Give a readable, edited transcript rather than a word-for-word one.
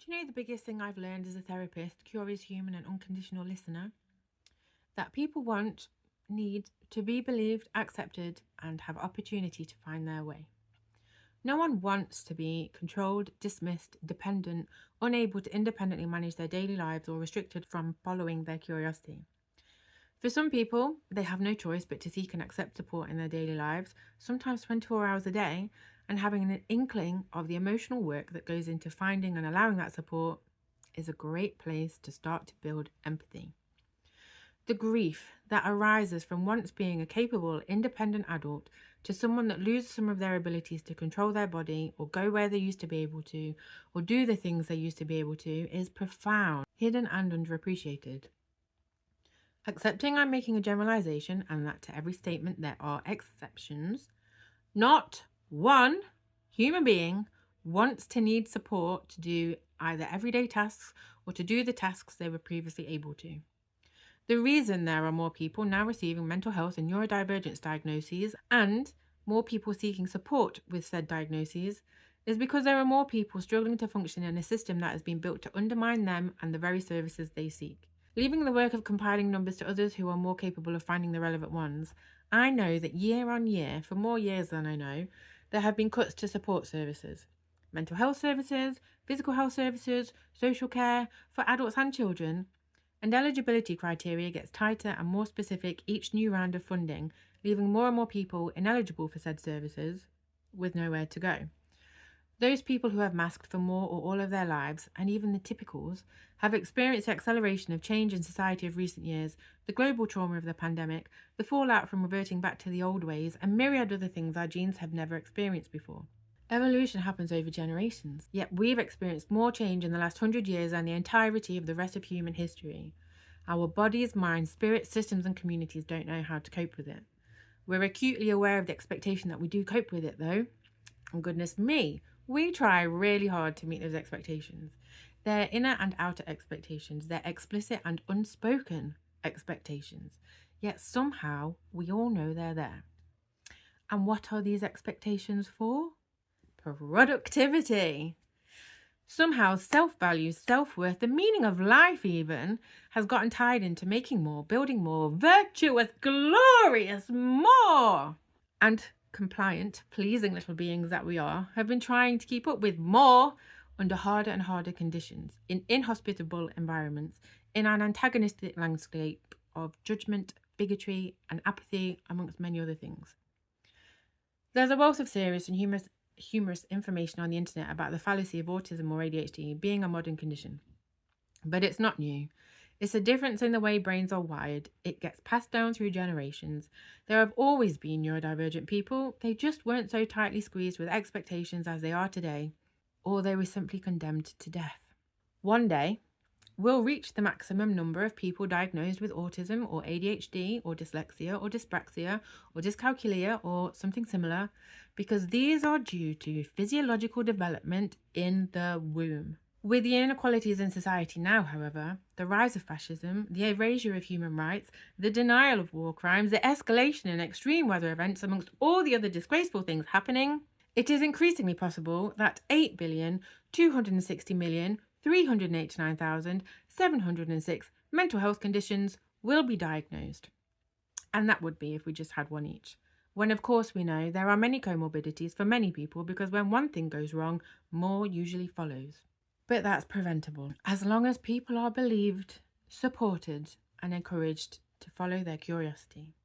Do you know the biggest thing I've learned as a therapist, curious human and unconditional listener? That people need to be believed, accepted, and have opportunity to find their way. No one wants to be controlled, dismissed, dependent, unable to independently manage their daily lives, or restricted from following their curiosity. For some people, they have no choice but to seek and accept support in their daily lives, sometimes 24 hours a day, and having an inkling of the emotional work that goes into finding and allowing that support is a great place to start to build empathy. The grief that arises from once being a capable, independent adult to someone that loses some of their abilities to control their body or go where they used to be able to or do the things they used to be able to is profound, hidden and underappreciated. Accepting I'm making a generalization and that to every statement there are exceptions. Not one human being wants to need support to do either everyday tasks or to do the tasks they were previously able to. The reason there are more people now receiving mental health and neurodivergence diagnoses and more people seeking support with said diagnoses is because there are more people struggling to function in a system that has been built to undermine them and the very services they seek. Leaving the work of compiling numbers to others who are more capable of finding the relevant ones, I know that year on year, for more years than I know, there have been cuts to support services. Mental health services, physical health services, social care for adults and children, and eligibility criteria gets tighter and more specific each new round of funding, leaving more and more people ineligible for said services with nowhere to go. Those people who have masked for more or all of their lives, and even the typicals, have experienced the acceleration of change in society of recent years, the global trauma of the pandemic, the fallout from reverting back to the old ways, and myriad other things our genes have never experienced before. Evolution happens over generations, yet we've experienced more change in the last 100 years than the entirety of the rest of human history. Our bodies, minds, spirits, systems, and communities don't know how to cope with it. We're acutely aware of the expectation that we do cope with it, though. And goodness me, we try really hard to meet those expectations. They're inner and outer expectations. They're explicit and unspoken expectations. Yet somehow we all know they're there. And what are these expectations for? Productivity. Somehow self-value, self-worth, the meaning of life even, has gotten tied into making more, building more, virtuous, glorious more. And compliant, pleasing little beings that we are, have been trying to keep up with more under harder and harder conditions, in inhospitable environments, in an antagonistic landscape of judgment, bigotry, and apathy, amongst many other things. There's a wealth of serious and humorous information on the internet about the fallacy of autism or ADHD being a modern condition. But it's not new. It's a difference in the way brains are wired. It gets passed down through generations. There have always been neurodivergent people. They just weren't so tightly squeezed with expectations as they are today, or they were simply condemned to death. One day, we'll reach the maximum number of people diagnosed with autism or ADHD or dyslexia or dyspraxia or dyscalculia or something similar, because these are due to physiological development in the womb. With the inequalities in society now, however, the rise of fascism, the erasure of human rights, the denial of war crimes, the escalation in extreme weather events, amongst all the other disgraceful things happening, it is increasingly possible that 8,260,389,706 mental health conditions will be diagnosed. And that would be if we just had one each. When of course we know there are many comorbidities for many people, because when one thing goes wrong, more usually follows. But that's preventable, as long as people are believed, supported, and encouraged to follow their curiosity.